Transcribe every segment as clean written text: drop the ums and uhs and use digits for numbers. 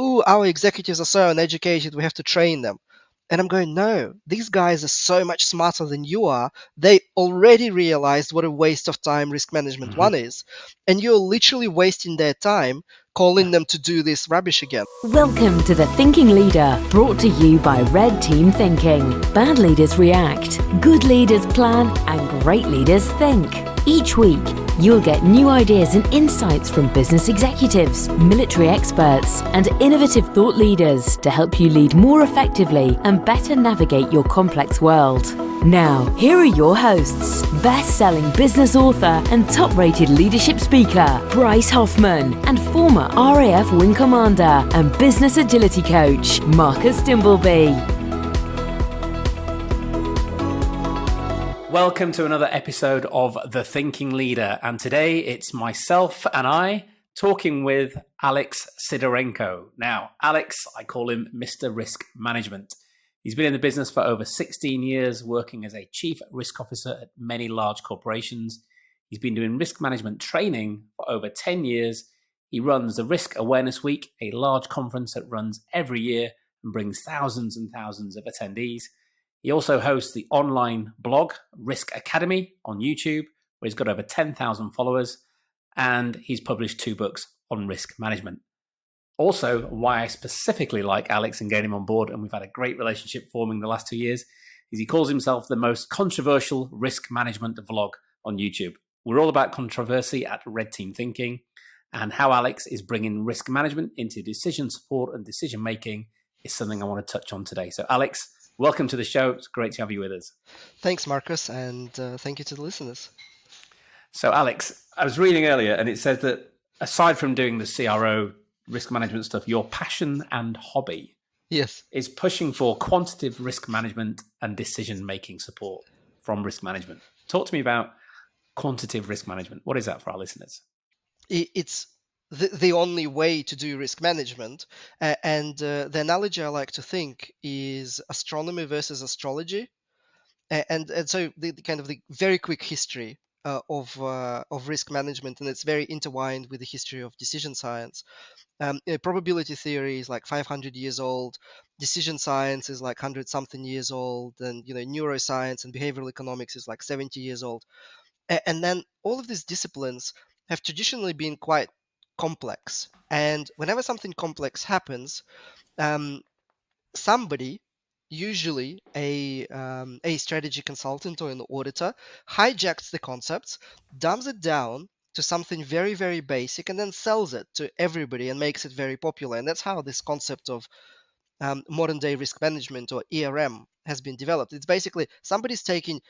"Ooh, our executives are so uneducated, we have to train them." And I'm going, no, these guys are so much smarter than you are. They already realized what a waste of time risk management one is. And you're literally wasting their time calling them to do this rubbish again. Welcome to The Thinking Leader, brought to you by Red Team Thinking. Bad leaders react, good leaders plan, and great leaders think. Each week, you'll get new ideas and insights from business executives, military experts, and innovative thought leaders to help you lead more effectively and better navigate your complex world. Now, here are your hosts, best-selling business author and top-rated leadership speaker, Bryce Hoffman, and former RAF Wing Commander and business agility coach, Marcus Dimbleby. Welcome to another episode of The Thinking Leader, and today it's myself and I talking with Alex Sidorenko. Now, Alex, I call him Mr. Risk Management. He's been in the business for over 16 years, working as a chief risk officer at many large corporations. He's been doing risk management training for over 10 years. He runs the Risk Awareness Week, a large conference that runs every year and brings thousands and thousands of attendees. He also hosts the online blog Risk Academy on YouTube, where he's got over 10,000 followers, and he's published 2 books on risk management. Also, why I specifically like Alex and get him on board, and we've had a great relationship forming the last 2 years, is he calls himself the most controversial risk management vlog on YouTube. We're all about controversy at Red Team Thinking, and how Alex is bringing risk management into decision support and decision making is something I want to touch on today. So Alex, welcome to the show. It's great to have you with us. Thanks, Marcus, and thank you to the listeners. So Alex, I was reading earlier and it says that aside from doing the CRO risk management stuff, your passion and hobby is pushing for quantitative risk management and decision-making support from risk management. Talk to me about quantitative risk management. What is that for our listeners? It's the only way to do risk management. And the analogy I like to think is astronomy versus astrology. And so the kind of the very quick history of risk management, and it's very intertwined with the history of decision science. Probability theory is like 500 years old. Decision science is like 100-something years old, and neuroscience and behavioral economics is like 70 years old. And then all of these disciplines have traditionally been quite complex. And whenever something complex happens, somebody, usually a strategy consultant or an auditor, hijacks the concepts, dumbs it down to something very, very basic, and then sells it to everybody and makes it very popular. And that's how this concept of modern day risk management, or ERM, has been developed. It's basically somebody's taking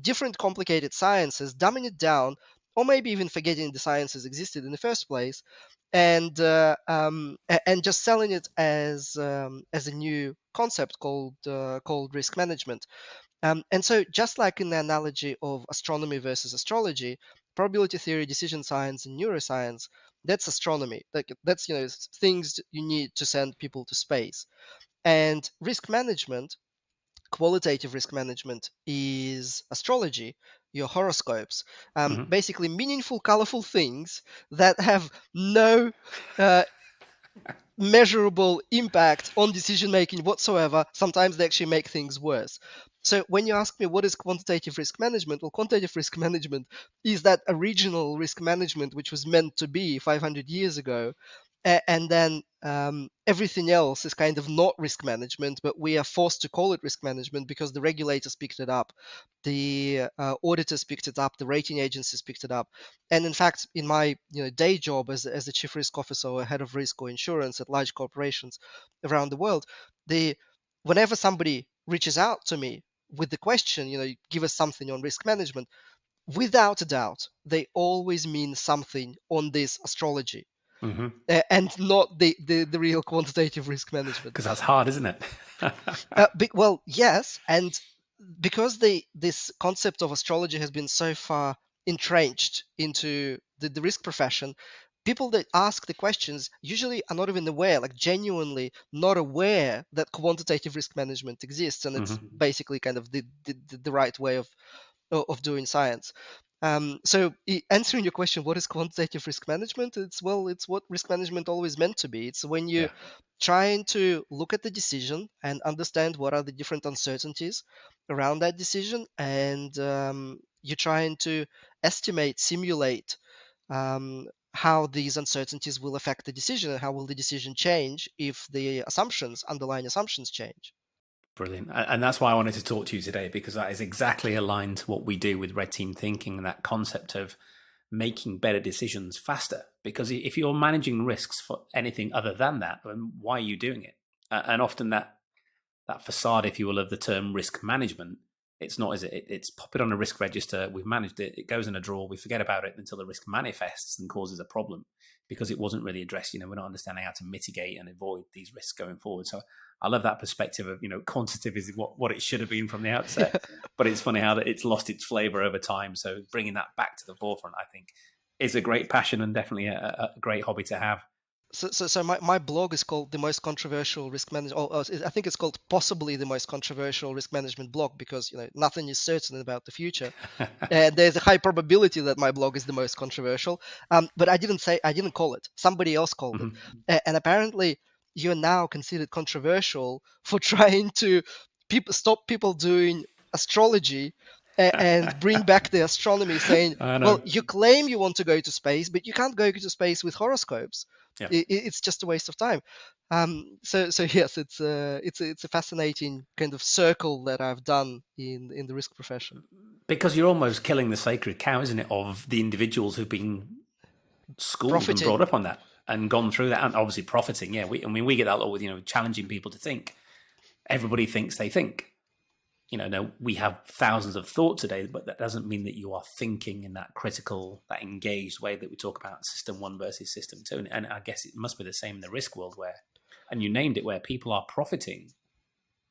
different complicated sciences, dumbing it down, or maybe even forgetting the sciences existed in the first place, and just selling it as a new concept called risk management. And so, just like in the analogy of astronomy versus astrology, probability theory, decision science, and neuroscience, that's astronomy. That's things you need to send people to space. And risk management, qualitative risk management, is astrology, your horoscopes, basically meaningful, colorful things that have no measurable impact on decision making whatsoever. Sometimes they actually make things worse. So when you ask me what is quantitative risk management, well, quantitative risk management is that original risk management which was meant to be 500 years ago. And then everything else is kind of not risk management, but we are forced to call it risk management because the regulators picked it up, the auditors picked it up, the rating agencies picked it up. And in fact, in my day job as a chief risk officer or head of risk or insurance at large corporations around the world, whenever somebody reaches out to me with the question, give us something on risk management, without a doubt, they always mean something on this astrology. And not the real quantitative risk management. Because that's hard, isn't it? Well, yes, and because this concept of astrology has been so far entrenched into the risk profession, people that ask the questions usually are not even aware, like genuinely not aware that quantitative risk management exists, and it's basically kind of the right way of doing science. So answering your question, what is quantitative risk management? It's what risk management always meant to be. It's when you Yeah, trying to look at the decision and understand what are the different uncertainties around that decision, and you're trying to estimate, simulate how these uncertainties will affect the decision and how will the decision change if the underlying assumptions change. brilliant. And that's why I wanted to talk to you today, because that is exactly aligned to what we do with red team thinking and that concept of making better decisions faster. Because if you're managing risks for anything other than that, then why are you doing it? And often that facade, if you will, of the term risk management, it's not, is it? It's pop it on a risk register. We've managed it. It goes in a drawer. We forget about it until the risk manifests and causes a problem because it wasn't really addressed. We're not understanding how to mitigate and avoid these risks going forward. So I love that perspective of, quantitative is what it should have been from the outset. But it's funny how that it's lost its flavor over time. So bringing that back to the forefront, I think, is a great passion and definitely a great hobby to have. So my blog is called the most controversial risk management. I think it's called possibly the most controversial risk management blog because nothing is certain about the future, and there's a high probability that my blog is the most controversial. But I didn't call it. Somebody else called it, Mhm. and apparently you're now considered controversial for trying to stop people doing astrology and bring back the astronomy, saying, I "Well, know. you claim you want to go to space, but you can't go to space with horoscopes. Yeah. It's just a waste of time." So yes, it's a fascinating kind of circle that I've done in the risk profession. Because you're almost killing the sacred cow, isn't it, of the individuals who've been schooled and brought Profiting. up on that and gone through that and obviously profiting. Yeah, we get that a lot with challenging people to think. Everybody thinks they think. No, we have thousands of thoughts a day, but that doesn't mean that you are thinking in that critical, that engaged way that we talk about system one versus system two. And I guess it must be the same in the risk world where, and you named it, where people are profiting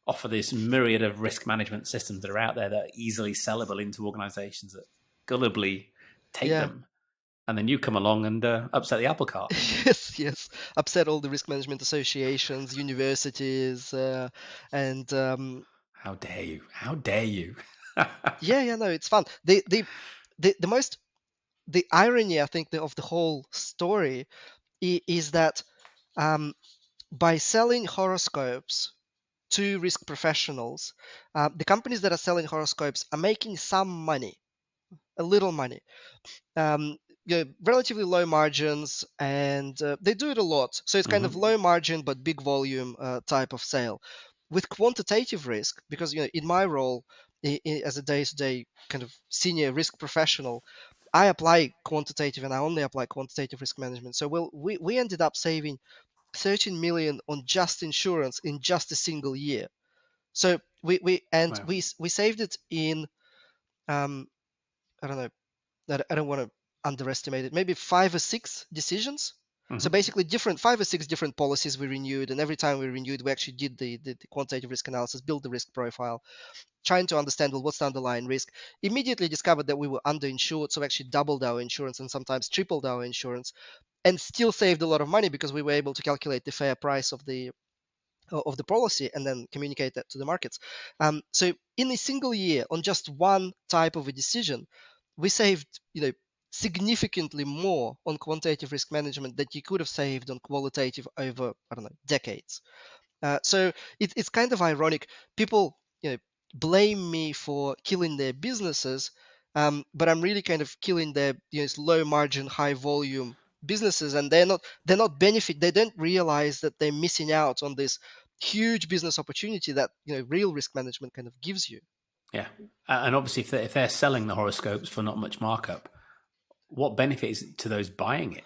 off of this myriad of risk management systems that are out there that are easily sellable into organizations that gullibly take Yeah. them. And then you come along and upset the apple cart. Yes. Upset all the risk management associations, universities, and How dare you? How dare you? yeah, no, it's fun. The most the irony, I think, of the whole story is that um, by selling horoscopes to risk professionals, the companies that are selling horoscopes are making some money, a little money, um, relatively low margins, and they do it a lot. So it's kind of Mm-hmm. low margin but big volume type of sale. With quantitative risk, because in my role as a day-to-day kind of senior risk professional, I apply quantitative and I only apply quantitative risk management. So we ended up saving 13 million on just insurance in just a single year. So Wow. we saved it in um, I don't know, I don't want to underestimate it. Maybe 5 or 6 decisions. So Mm-hmm. basically, different 5 or 6 different policies we renewed, and every time we renewed, we actually did the quantitative risk analysis, build the risk profile, trying to understand well what's the underlying risk. Immediately discovered that we were underinsured, so we actually doubled our insurance and sometimes tripled our insurance, and still saved a lot of money because we were able to calculate the fair price of the policy and then communicate that to the markets. So in a single year, on just one type of a decision, we saved significantly more on quantitative risk management that you could have saved on qualitative over I don't know decades. So it's kind of ironic. People blame me for killing their businesses, but I'm really kind of killing their low margin, high volume businesses, and they're not benefit. They don't realize that they're missing out on this huge business opportunity that real risk management kind of gives you. Yeah. And obviously, if they're selling the horoscopes for not much markup, what benefit is it to those buying it?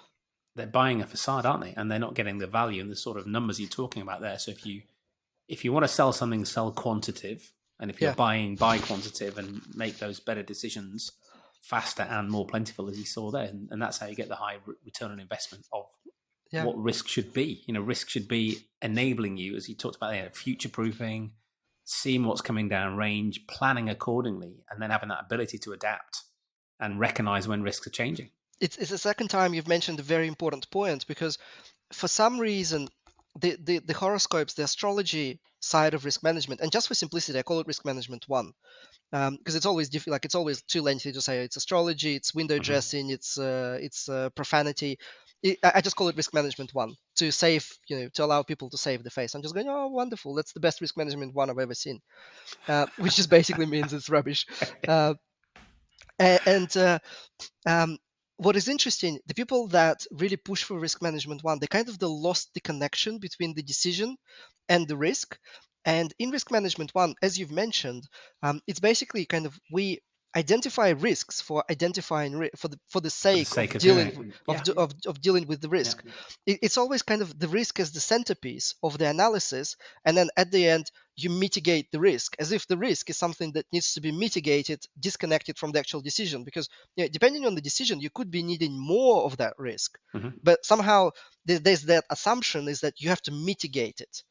They're buying a facade, aren't they? And they're not getting the value and the sort of numbers you're talking about there. So if you want to sell something, sell quantitative, and if you're Yeah, buying, buy quantitative and make those better decisions faster and more plentiful, as you saw there. And that's how you get the high return on investment of yeah. what risk should be. Risk should be enabling you, as you talked about, future proofing, seeing what's coming down range, planning accordingly, and then having that ability to adapt and recognize when risks are changing. It's the second time you've mentioned a very important point because for some reason the horoscopes, the astrology side of risk management, and just for simplicity, I call it risk management one. because it's always like it's always too lengthy to say it's astrology, it's window Mhm. dressing, it's profanity. I just call it risk management one to save, to allow people to save the face. I'm just going, oh, wonderful, that's the best risk management one I've ever seen, which just basically means it's rubbish. Uh, and um, what is interesting, the people that really push for risk management one, they kind of lost the connection between the decision and the risk. And in risk management one, as you've mentioned, it's basically kind of we identify risks for identifying for the For the sake sake of of doing dealing it. of, Yeah. of dealing with the Yeah. risk. It's always kind of the risk as the centerpiece of the analysis, and then at the end you mitigate the risk as if the risk is something that needs to be mitigated disconnected from the actual decision, because depending on the decision, you could be needing more of that risk, Mhm. but somehow there's that assumption is that you have to mitigate it,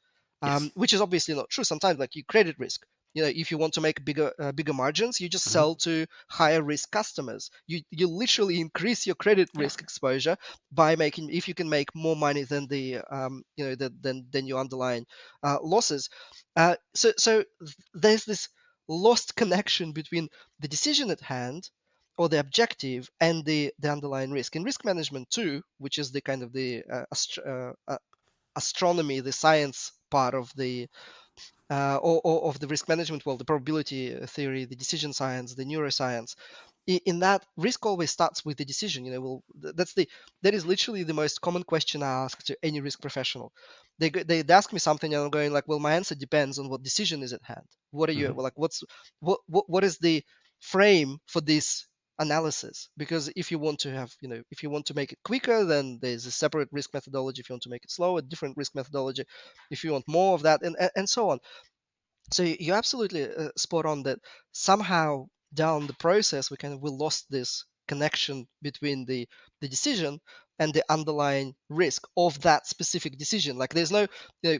Yes. which is obviously not true. Sometimes, like you credit risk, if you want to make bigger margins, you just Mhm. sell to higher risk customers. You literally increase your credit Yeah. risk exposure by making, if you can make more money than the than your underlying losses. So there's this lost connection between the decision at hand or the objective and the underlying risk. In risk management too, which is the kind of the astronomy, the science part of the or of the risk management world, the probability theory, the decision science, the neuroscience. In that, risk always starts with the decision. Well, that is literally the most common question I ask to any risk professional. They ask me something, and I'm going like, well, my answer depends on what decision is at hand. What are you Mhm. well, like? What is the frame for this analysis? Because if you want to have, if you want to make it quicker, then there's a separate risk methodology. If you want to make it slower, a different risk methodology. If you want more of that, and so on. So you're absolutely spot on that somehow down the process we lost this connection between the decision and the underlying risk of that specific decision. Like there's no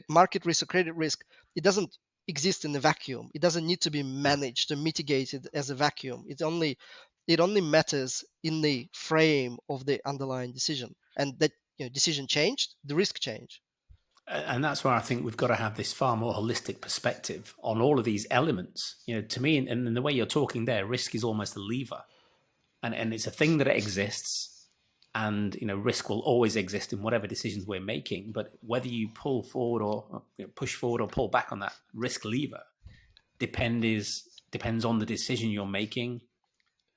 market risk or credit risk. It doesn't exist in a vacuum. It doesn't need to be No. managed or mitigated as a vacuum. It only matters in the frame of the underlying decision, and that decision changed, the risk changed. And that's where I think we've got to have this far more holistic perspective on all of these elements. To me, and in the way you're talking there, risk is almost a lever, and it's a thing that it exists, and risk will always exist in whatever decisions we're making. But whether you pull forward or push forward or pull back on that risk lever depends on the decision you're making,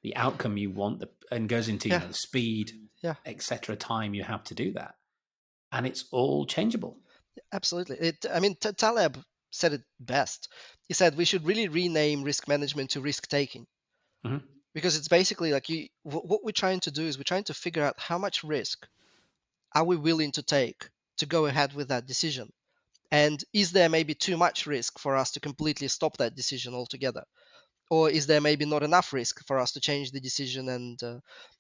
the outcome you want, and goes into Yeah, the speed, yeah. etc. time you have to do that, and it's all changeable. Absolutely. I mean, Taleb said it best. He said we should really rename risk management to risk taking, Mhm. because it's basically like what we're trying to do is we're trying to figure out how much risk are we willing to take to go ahead with that decision. And is there maybe too much risk for us to completely stop that decision altogether? Or is there maybe not enough risk for us to change the decision and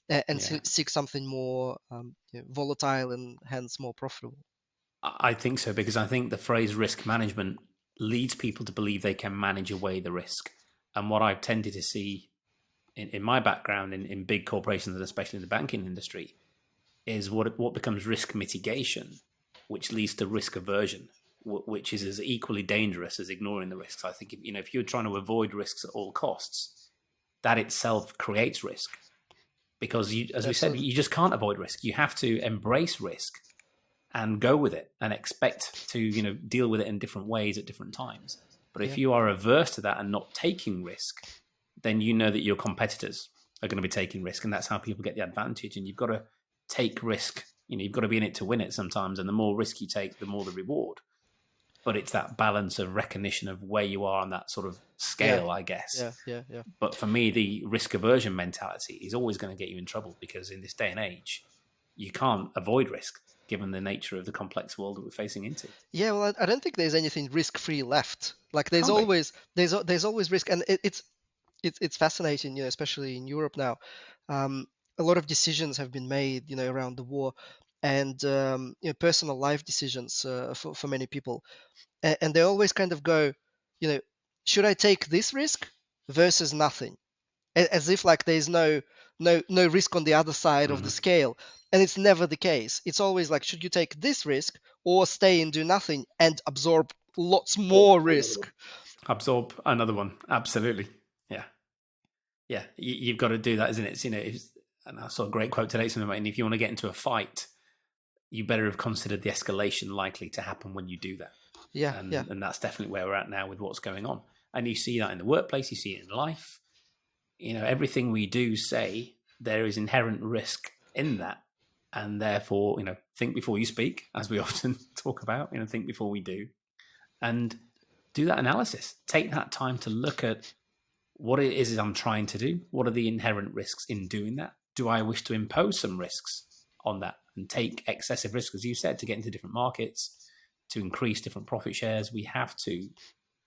Yeah, seek something more volatile and hence more profitable? I think so, because I think the phrase risk management leads people to believe they can manage away the risk. And what I've tended to see in my background in big corporations, and especially in the banking industry, is what becomes risk mitigation, which leads to risk aversion, which is as equally dangerous as ignoring the risks. I think if you're trying to avoid risks at all costs, that itself creates risk, because as we said, Absolutely. you just can't avoid risk. You have to embrace risk and go with it and expect to deal with it in different ways at different times. But if Yeah. you are averse to that and not taking risk, then you know that your competitors are going to be taking risk, and that's how people get the advantage. And you've got to take risk. You've got to be in it to win it sometimes, and the more risk you take, the more the reward. But it's that balance of recognition of where you are on that sort of Yeah. scale, I guess. Yeah. Yeah. Yeah. But for me, the risk aversion mentality is always going to get you in trouble, because in this day and age, you can't avoid risk given the nature of the complex world that we're facing into. Yeah, well, I don't think there's anything risk-free left. Like there's Can't be. always there's always risk, and it's fascinating, especially in Europe now. Um, a lot of decisions have been made, around the war, and personal life decisions for many people, and they always kind of go, you know, should I take this risk versus nothing? As if like there's no risk on the other side of the Mhm. scale, and it's never the case. It's always like, should you take this risk or stay and do nothing and absorb lots more risk? Absorb another one. Absolutely. Yeah. Yeah, you've got to do that, isn't it? And I saw a great quote today. Something about, if you want to get into a fight, you better have considered the escalation likely to happen when you do that. Yeah, yeah, And that's definitely where we're at now with what's going on. And you see that in the workplace, you see it in life. Everything we do say, there is inherent risk in that. And therefore, think before you speak, as we often talk about, think before we do, and do that analysis. Take that time to look at what it is I'm trying to do. What are the inherent risks in doing that? Do I wish to impose some risks on that and take excessive risks, as you said, to get into different markets, to increase different profit shares? We have to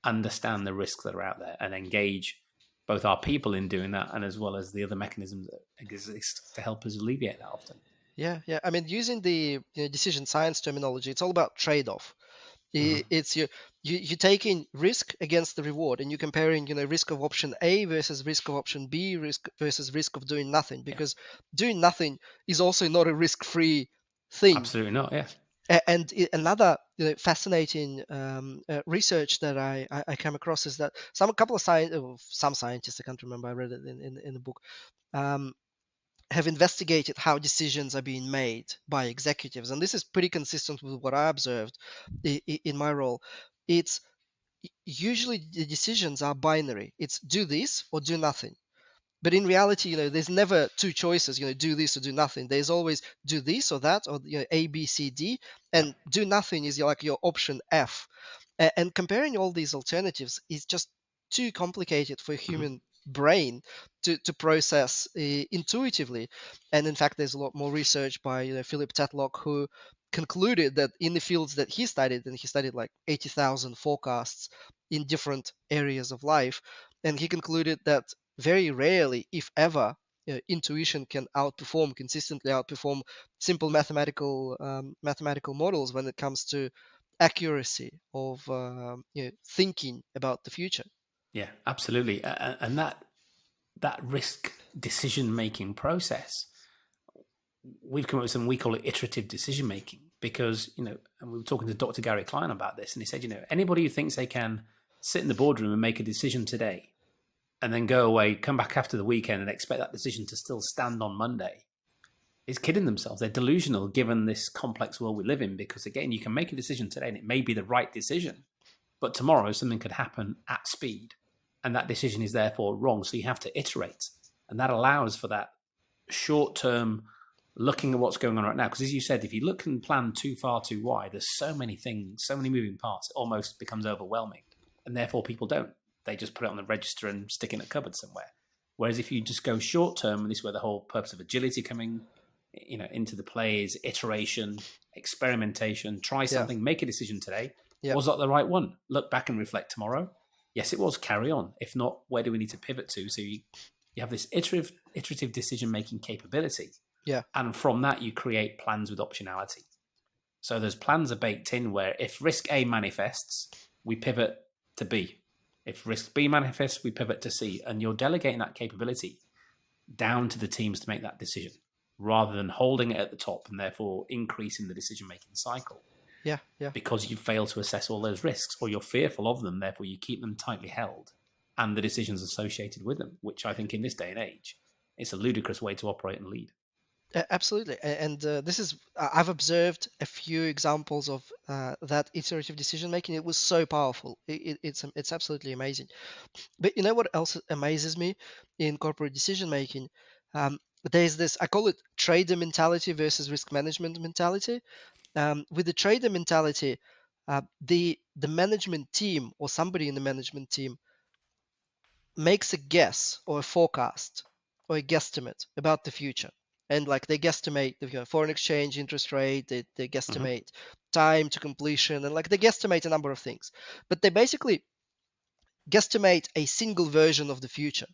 understand the risks that are out there and engage both our people in doing that, and as well as the other mechanisms that exist to help us alleviate that often. yeah, yeah. I mean, using the decision science terminology, it's all about trade-off. It's you taking risk against the reward, and you're comparing risk of option A versus risk of option B, risk versus risk of doing nothing, Yeah, because doing nothing is also not a risk-free thing. absolutely not. Yeah. And another fascinating research that I came across is that some scientists, I can't remember, I read it in the book, um, have investigated how decisions are being made by executives, and this is pretty consistent with what I observed in my role. It's usually the decisions are binary. It's do this or do nothing. But in reality, there's never two choices. Do this or do nothing. There's always do this or that, or A, B, C, D, Yeah. and do nothing is like your option F. And comparing all these alternatives is just too complicated for a human brain to process intuitively. And in fact, there's a lot more research by Philip Tetlock, who concluded that in the fields that he studied, and he studied like 80,000 forecasts in different areas of life, and he concluded that very rarely, if ever, intuition can consistently outperform simple mathematical models when it comes to accuracy of thinking about the future. Yeah, absolutely. And that risk decision making process, we've come up with something we call it iterative decision making, because and we were talking to Dr. Gary Klein about this, and he said, anybody who thinks they can sit in the boardroom and make a decision today and then go away, come back after the weekend and expect that decision to still stand on Monday is kidding themselves. They're delusional given this complex world we live in, because again, you can make a decision today and it may be the right decision, but tomorrow something could happen at speed and that decision is therefore wrong. So you have to iterate, and that allows for that short term looking at what's going on right now. Because as you said, if you look and plan too far too wide, there's so many things, so many moving parts, it almost becomes overwhelming. And therefore people don't. They just put it on the register and stick it in a cupboard somewhere. Whereas if you just go short term, and this is where the whole purpose of agility coming into the play is iteration, experimentation, try Yeah, something, make a decision today. yeah, Was that the right one? Look back and reflect tomorrow. Yes, it was, carry on. If not, where do we need to pivot to? So you have this iterative decision-making capability. yeah, And from that, you create plans with optionality. So those plans are baked in where if risk A manifests, we pivot to B. If risk B manifests, we pivot to C. And you're delegating that capability down to the teams to make that decision, rather than holding it at the top and therefore increasing the decision-making cycle. yeah, yeah. Because you fail to assess all those risks, or you're fearful of them, therefore you keep them tightly held and the decisions associated with them, which I think in this day and age, it's a ludicrous way to operate and lead. Absolutely, and this is I've observed a few examples of that iterative decision making. It was so powerful. It's absolutely amazing. But you know what else amazes me in corporate decision making? There's this, I call it trader mentality versus risk management mentality. With the trader mentality, the management team or somebody in the management team makes a guess or a forecast or a guesstimate about the future. And like they guesstimate the foreign exchange interest rate, they guesstimate time to completion, and like they guesstimate a number of things. But they basically guesstimate a single version of the future.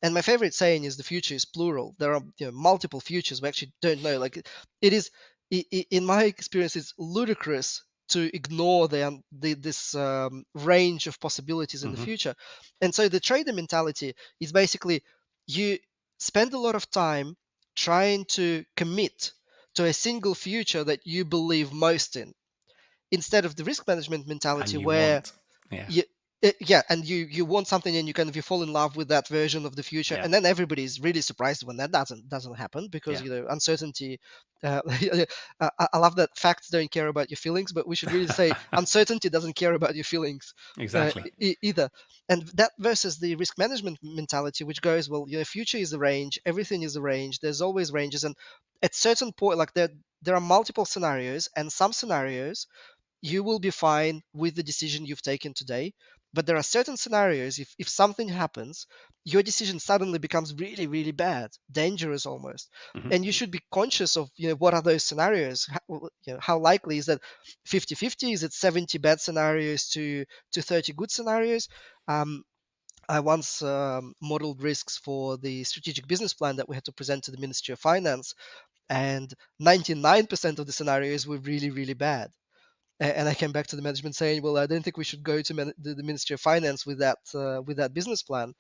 And my favorite saying is the future is plural. There are multiple futures. We actually don't know. Like it is, in my experience, it's ludicrous to ignore this range of possibilities in the future. And so the trader mentality is basically you spend a lot of time trying to commit to a single future that you believe most in, instead of the risk management mentality And you where want, yeah. Yeah, and you want something, and you fall in love with that version of the future, Yeah, and then everybody's really surprised when that doesn't happen, because yeah, uncertainty. I love that facts don't care about your feelings, but we should really say uncertainty doesn't care about your feelings exactly. either. And that versus the risk management mentality, which goes, well, future is a range, everything is a range, there's always ranges, and at certain point, like there are multiple scenarios, and some scenarios you will be fine with the decision you've taken today. But there are certain scenarios, if something happens, your decision suddenly becomes really, really bad, dangerous almost. Hmm. And you should be conscious of, what are those scenarios? How likely is that 50-50? Is it 70 bad scenarios to 30 good scenarios? Um, I once modeled risks for the strategic business plan that we had to present to the Ministry of Finance, and 99% of the scenarios were really, really bad. And I came back to the management saying, "Well, I don't think we should go to the Ministry of Finance with that business plan,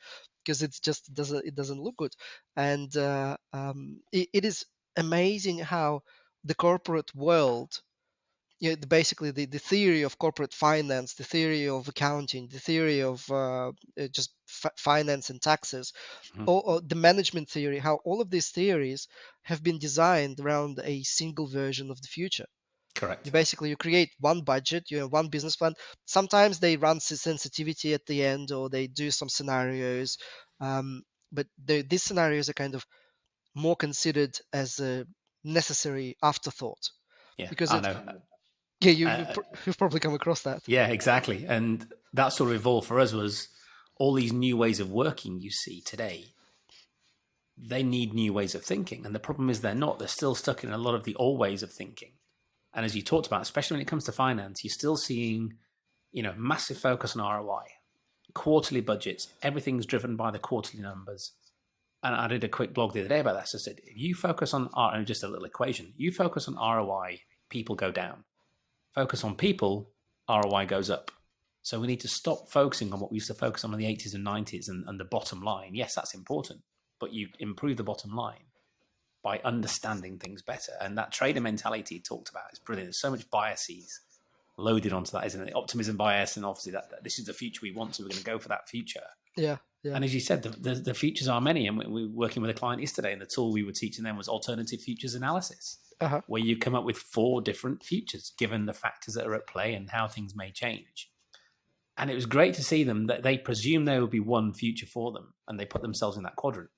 because it's just doesn't look good." And it is amazing how the corporate world, basically the theory of corporate finance, the theory of accounting, the theory of just finance and taxes, Hmm. or the management theory, how all of these theories have been designed around a single version of the future. You Correct. basically you create one budget, one business plan. Sometimes they run sensitivity at the end, or they do some scenarios, but these scenarios are kind of more considered as a necessary afterthought, Yeah, because I it's, know. yeah, Uh, you've probably come across that. yeah, exactly. And that sort of evolved for us was all these new ways of working you see today. They need new ways of thinking, and the problem is they're not. They're still stuck in a lot of the old ways of thinking. And as you talked about, especially when it comes to finance, you're still seeing, massive focus on ROI, quarterly budgets. Everything's driven by the quarterly numbers. And I did a quick blog the other day about that. So I said, if you focus on just a little equation, you focus on ROI, people go down. Focus on people, ROI goes up. So we need to stop focusing on what we used to focus on in the 80s and 90s and the bottom line. Yes, that's important, but you improve the bottom line by understanding things better. And that trader mentality you talked about is brilliant. There's so much biases loaded onto that, isn't it? Optimism bias, and obviously that this is the future we want, so we're going to go for that future. Yeah, yeah, And as you said, the features are many. And we were working with a client yesterday, and the tool we were teaching them was alternative futures analysis, uh-huh, where you come up with 4 different futures given the factors that are at play and how things may change. And it was great to see them that they presume there would be one future for them, and they put themselves in that quadrant.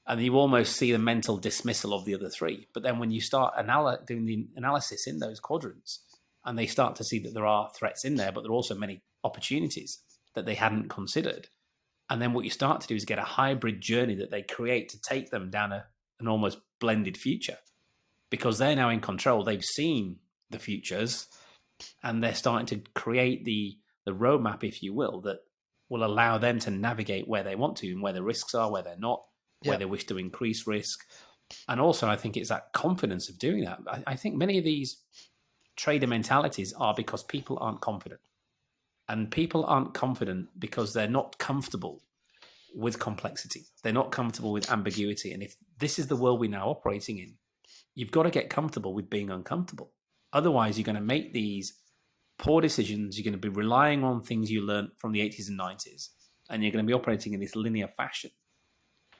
And you almost see the mental dismissal of the other 3. But then when you start doing the analysis in those quadrants, and they start to see that there are threats in there, but there are also many opportunities that they hadn't considered. And then what you start to do is get a hybrid journey that they create to take them down an almost blended future, because they're now in control. They've seen the futures, and they're starting to create the roadmap, if you will, that will allow them to navigate where they want to and where the risks are, where they're not, where yeah, they wish to increase risk. And also, I think it's that confidence of doing that. I think many of these trader mentalities are because people aren't confident. And people aren't confident because they're not comfortable with complexity. They're not comfortable with ambiguity. And if this is the world we're now operating in, you've got to get comfortable with being uncomfortable. Otherwise, you're going to make these poor decisions. You're going to be relying on things you learned from the 80s and 90s, and you're going to be operating in this linear fashion,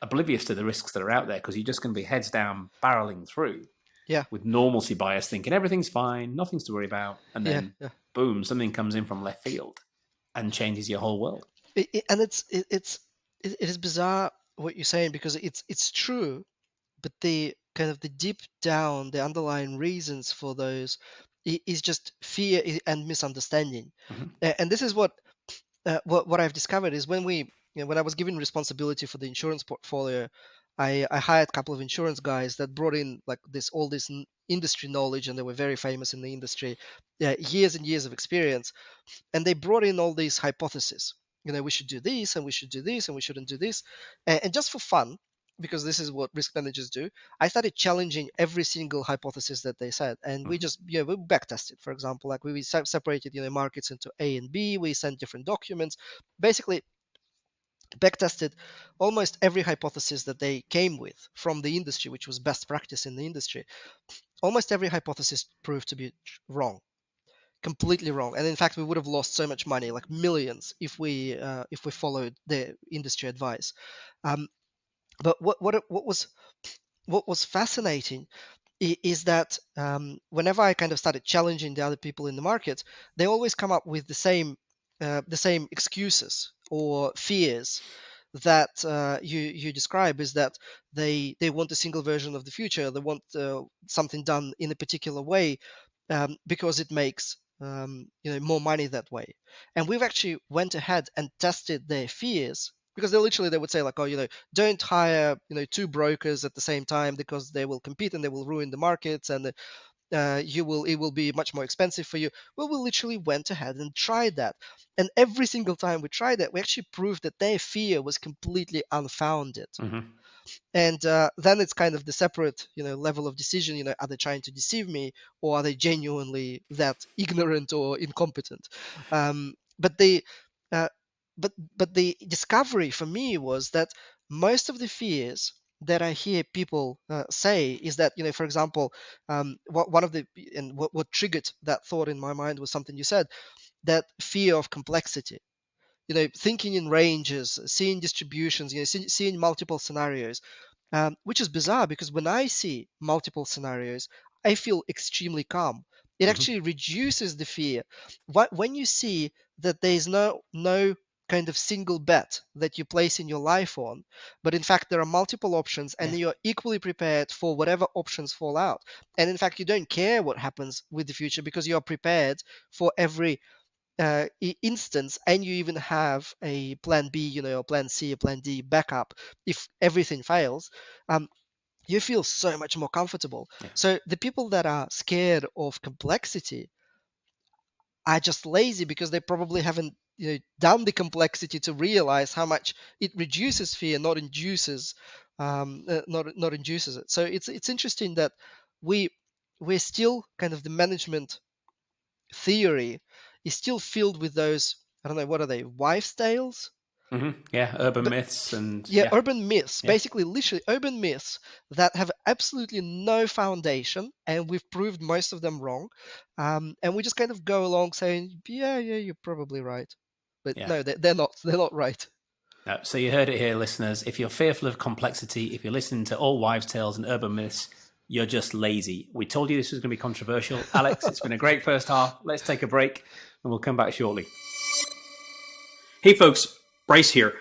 oblivious to the risks that are out there, because you're just going to be heads down, barreling through yeah, with normalcy bias, thinking everything's fine, nothing's to worry about. And yeah, then, yeah. boom, something comes in from left field and changes your whole world. And it is bizarre what you're saying, because it's true, but the kind of the deep down, the underlying reasons for those is just fear and misunderstanding. Mm-hmm. And this is what I've discovered is when I was given responsibility for the insurance portfolio, I hired a couple of insurance guys that brought in like all this industry knowledge, and they were very famous in the industry, years and years of experience, and they brought in all these hypotheses. We should do this, and we should do this, and we shouldn't do this, and just for fun, because this is what risk managers do. I started challenging every single hypothesis that they said, and we Mm-hmm. just we back tested. For example, like we separated markets into A and B. We sent different documents, basically back tested almost every hypothesis that they came with from the industry, which was best practice in the industry. Almost every hypothesis proved to be wrong. completely wrong. And in fact, we would have lost so much money, like millions, if we followed the industry advice. Um, but what was fascinating is that whenever I kind of started challenging the other people in the market, they always come up with the same excuses or fears that you describe. Is that they want a single version of the future, they want something done in a particular way, because it makes more money that way. And we've actually went ahead and tested their fears, because they would say like, oh, don't hire two brokers at the same time, because they will compete and they will ruin the markets, and it will be much more expensive for you. Well, we literally went ahead and tried that, and every single time we tried that, we actually proved that their fear was completely unfounded. Mm-hmm. And then it's kind of the separate level of decision. Are they trying to deceive me, or are they genuinely that ignorant or incompetent? But the uh, but the discovery for me was that most of the fears that I hear people say is that, for example, one of the and what triggered that thought in my mind was something you said, that fear of complexity. Thinking in ranges, seeing distributions, seeing multiple scenarios, which is bizarre, because when I see multiple scenarios, I feel extremely calm. It Mm-hmm. actually reduces the fear. When you see that there is no kind of single bet that you place in your life on, but in fact there are multiple options, and Yeah. you're equally prepared for whatever options fall out. And in fact, you don't care what happens with the future, because you're prepared for every instance, and you even have a plan B, a plan C, a plan D backup if everything fails. Um, you feel so much more comfortable. Yeah. So the people that are scared of complexity are just lazy, because they probably haven't done the complexity to realize how much it reduces fear, not induces, not induces it. So it's interesting that we we're still kind of, the management theory is still filled with those, I don't know, what are they, wives' tales? Mm-hmm. Yeah. Urban But myths and yeah, urban myths, yeah. basically, literally urban myths that have absolutely no foundation, and we've proved most of them wrong. And we just kind of go along saying, yeah, you're probably right. But Yeah. no, they're not. They're not right. No, so you heard it here, listeners. If you're fearful of complexity, if you're listening to all wives' tales and urban myths, you're just lazy. We told you this was going to be controversial. Alex, it's been a great first half. Let's take a break and we'll come back shortly. Hey, folks, Bryce here.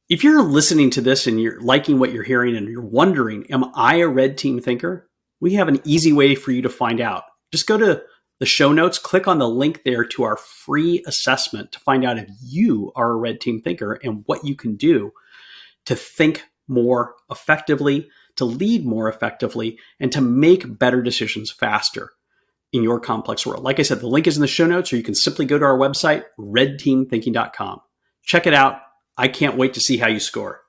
If you're listening to this and you're liking what you're hearing and you're wondering, am I a red team thinker? We have an easy way for you to find out. Just go to the show notes, click on the link there to our free assessment to find out if you are a red team thinker and what you can do to think more effectively, to lead more effectively, and to make better decisions faster in your complex world. Like I said, the link is in the show notes, or you can simply go to our website, redteamthinking.com. Check it out. I can't wait to see how you score.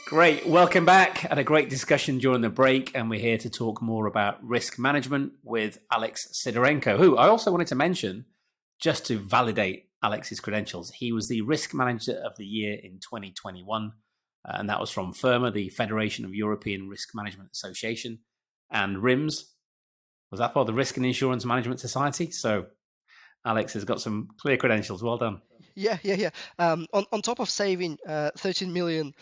Great. Welcome back. Had a great discussion during the break, and we're here to talk more about risk management with Alex Sidorenko, who I also wanted to mention, just to validate Alex's credentials. He was the Risk Manager of the Year in 2021, and that was from FIRMA, the Federation of European Risk Management Association, and RIMS, was that for the Risk and Insurance Management Society? So Alex has got some clear credentials. Well done. Yeah. On top of saving 13 million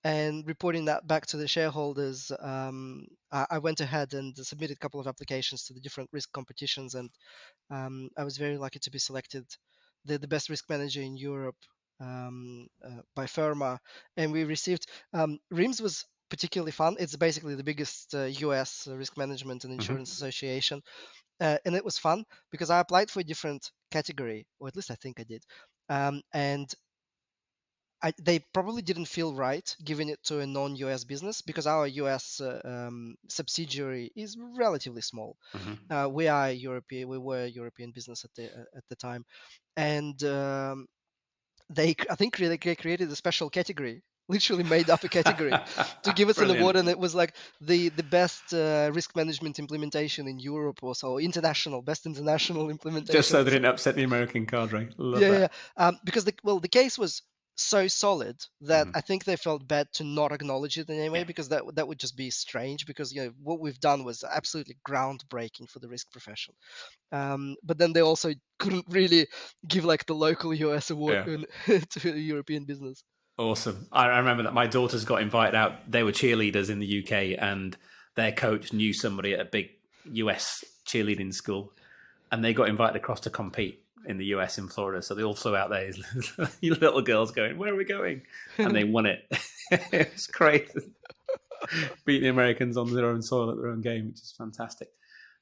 and reporting that back to the shareholders, I went ahead and submitted a couple of applications to the different risk competitions, and I was very lucky to be selected the best risk manager in Europe, by FIRMA. And we received, RIMS was particularly fun. It's basically the biggest US risk management and insurance association. And it was fun because I applied for a different category, or at least I think I did. And they probably didn't feel right giving it to a non-US business, because our US subsidiary is relatively small. We were a European business at the time, and I think they created a special category, literally made up a category to give us an award, Brilliant. and it was like the best risk management implementation in Europe, or so, international best international Just implementation. so they didn't upset the American cadre. Love Yeah. that. Because the case was so solid that Mhm. I think they felt bad to not acknowledge it in any way, Yeah. because that would just be strange, because what we've done was absolutely groundbreaking for the risk profession. But then they also couldn't really give like the local US award Yeah. to the European business. Awesome. I remember that my daughters got invited out. They were cheerleaders in the UK, and their coach knew somebody at a big US cheerleading school, and they got invited across to compete in the US in Florida. So they all flew out there, you little girls going, "Where are we going?" And they won it. It was crazy. Beating the Americans on their own soil at their own game, which is fantastic.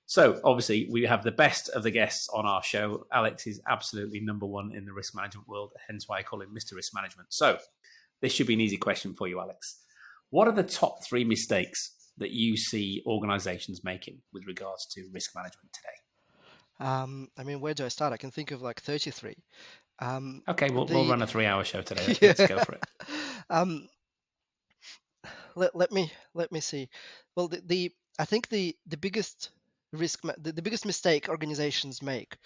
So, obviously, we have the best of the guests on our show. Alex is absolutely number one in the risk management world, hence why I call him Mr. Risk Management. So, this should be an easy question for you, Alex. What are the top 3 mistakes that you see organizations making with regards to risk management today? I mean, where do I start? I can think of like 33. Okay, we'll The run a 3-hour show today. Yeah. Let's go for it. um, let me see. Well, the I think the biggest the biggest mistake organizations make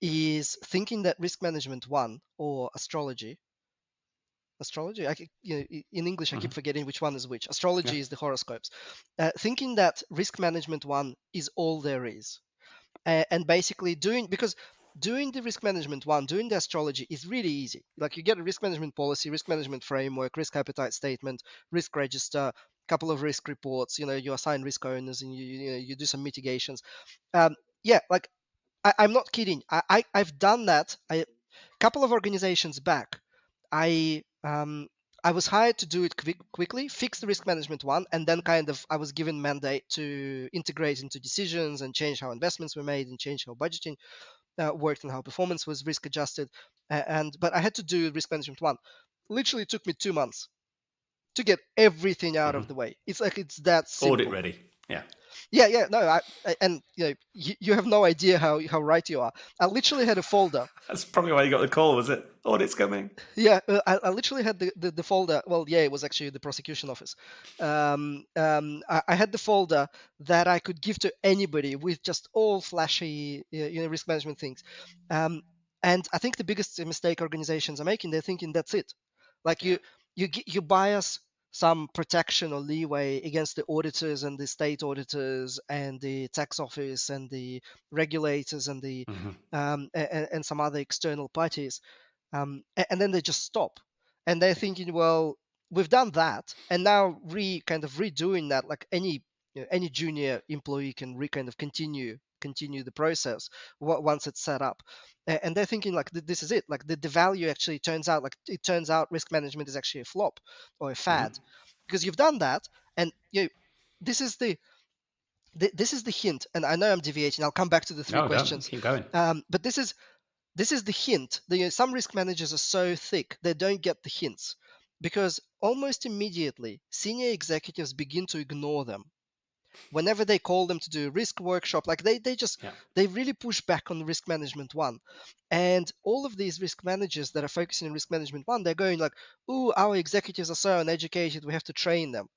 is thinking that risk management one, or astrology. In English I keep Mhm. forgetting which one is which. Yeah. Astrology is the horoscopes. Thinking that risk management one is all there is, and basically doing the risk management one, doing the astrology is really easy. Like, you get a risk management policy, risk management framework, risk appetite statement, risk register, couple of risk reports. You assign risk owners, and you do some mitigations. Yeah, like, I'm not kidding. I've done that. A couple of organizations back, I I was hired to do it quickly, fix the risk management one, and then kind of I was given mandate to integrate into decisions and change how investments were made and change how budgeting worked and how performance was risk adjusted. But I had to do risk management one. Literally took me 2 months to get everything out of Mhm. the way. It's like, it's that Audit simple. ready. Yeah. Yeah, no, and you have no idea how right you are. I literally had a folder. That's probably why you got the call, was it? Audit's coming. Yeah, I literally had the folder. Well, yeah, it was actually the prosecution office. I had the folder that I could give to anybody with just all flashy, risk management things. Um, and I think the biggest mistake organizations are making, they're thinking that's it. Like, Yeah. you bias some protection or leeway against the auditors and the state auditors and the tax office and the regulators and the Mhm. and some other external parties, and then they just stop, and they're thinking, well, we've done that, and now kind of redoing that, like any junior employee can kind of continue the process once it's set up. And they're thinking like, this is it, like the value actually turns out, like, it turns out risk management is actually a flop or a Mhm. fad, because you've done that. And this is this is the hint, and I know I'm deviating. I'll come back to the three No, don't. questions. Keep going. But this is the hint. Some risk managers are so thick they don't get the hints, because almost immediately senior executives begin to ignore them whenever they call them to do a risk workshop. Like, Yeah. they really push back on risk management one. And all of these risk managers that are focusing on risk management one, they're going like, "Ooh, our executives are so uneducated, we have to train them."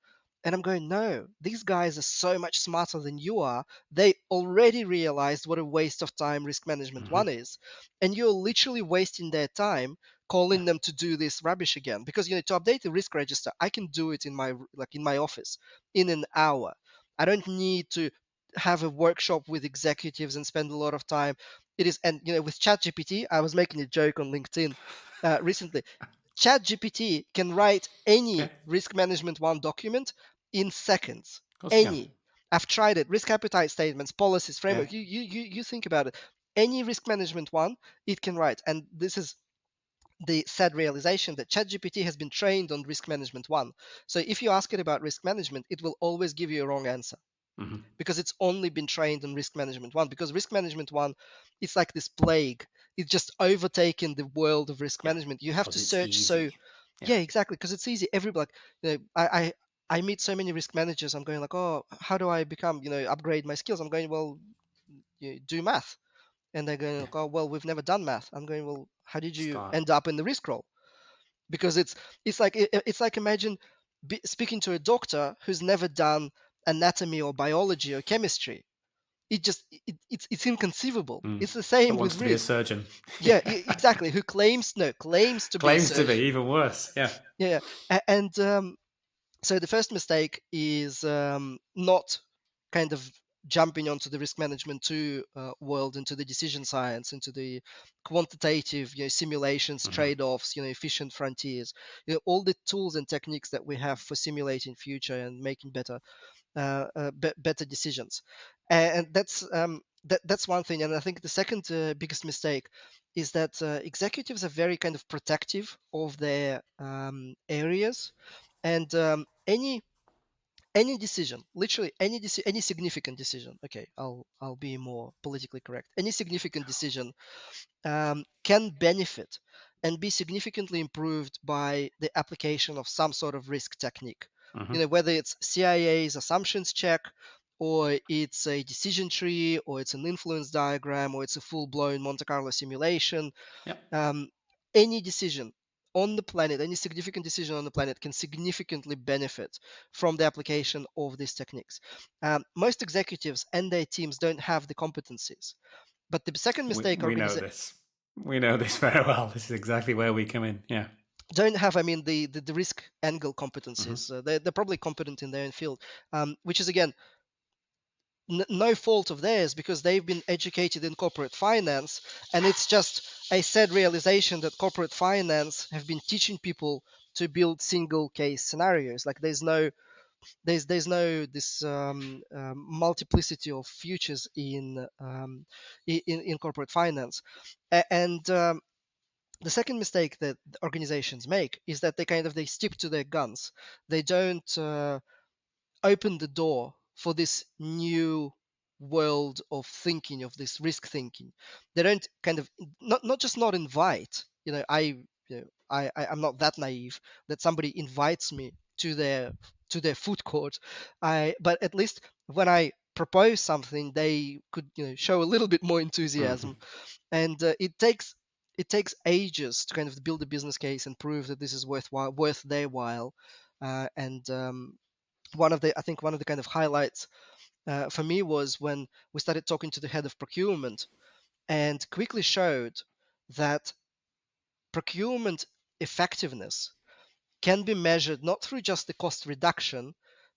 And I'm going, no, these guys are so much smarter than you are. They already realized what a waste of time risk management Mhm. one is, and you're literally wasting their time Yeah. calling them to do this rubbish again. Because to update the risk register, I can do it in my office in an hour. I don't need to have a workshop with executives and spend a lot of time. It is, and with ChatGPT, I was making a joke on LinkedIn recently. ChatGPT can write Yeah. any Of risk management one document in seconds. course you can. Any. I've tried it. Risk appetite statements, policies, Yeah. framework. You think about it. Any risk management one, it can write. And this is the sad realization that ChatGPT has been trained on risk management one. So if you ask it about risk management, it will always give you a wrong answer, Mhm. because it's only been trained on risk management one. Because risk management one, it's like this plague. It's just overtaken the world of risk Yeah. management. You have Because to it's search. So easy. Yeah. yeah, exactly, because it's easy. Like, I meet so many risk managers. I'm going like, oh, how do I become, upgrade my skills? I'm going, well, do math. And they're going Yeah. like, oh, well, we've never done math. I'm going, well, how did you Start. end up in the risk role? Because it's like imagine speaking to a doctor who's never done anatomy or biology or chemistry. it's inconceivable. Mm. It's the That same wants with to be a risk. surgeon. Yeah, Yeah. exactly. Who claims to be a Claims to be surgeon. even worse. Yeah. Yeah, and so the first mistake is not kind of jumping onto the risk management world, into the decision science, into the quantitative, simulations, Hmm. trade-offs, efficient frontiers, all the tools and techniques that we have for simulating future and making better decisions. And that's one thing. And I think the second biggest mistake is that executives are very kind of protective of their areas, and any decision, literally any significant decision. Okay, I'll be more politically correct. Any significant decision can benefit and be significantly improved by the application of some sort of risk technique. Hmm. Whether it's CIA's assumptions check, or it's a decision tree, or it's an influence diagram, or it's a full-blown Monte Carlo simulation. Yep. Um, any decision on the planet, any significant decision on the planet, can significantly benefit from the application of these techniques. Most executives and their teams don't have the competencies. But the second mistake We know this. We know this very well. This is exactly where we come in. Yeah. don't have, I mean, the risk angle Hmm. competencies. They're probably competent in their own field, which is again no fault of theirs, because they've been educated in corporate finance, and it's just a sad realization that corporate finance have been teaching people to build single case scenarios. Like there's no this multiplicity of futures in corporate finance. And the second mistake that organizations make is that they stick to their guns. They don't open the door for this new world of thinking, of this risk thinking. They don't kind of not just not invite. I'm not that naive that somebody invites me to their food court. But at least when I propose something, they could show a little bit more Hmm. enthusiasm. And it takes ages to kind of build a business case and prove that this is worth their while. And I think one of the kind of highlights for me was when we started talking to the head of procurement, and quickly showed that procurement effectiveness can be measured not through just the cost reduction,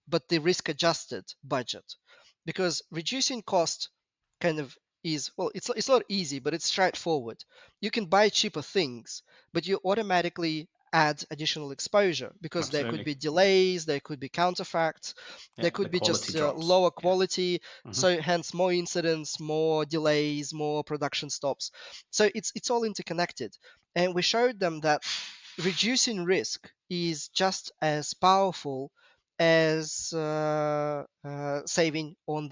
but the risk adjusted budget. Because reducing cost kind of is, well, it's not easy, but it's straightforward. You can buy cheaper things, but you automatically add additional exposure, because there could Absolutely. be delays, there could be counterfacts, Yeah. there The could be quality just drops. lower Yeah. quality, Hmm. so hence more incidents, more delays, more production stops. So it's all interconnected. And we showed them that reducing risk is just as powerful as saving on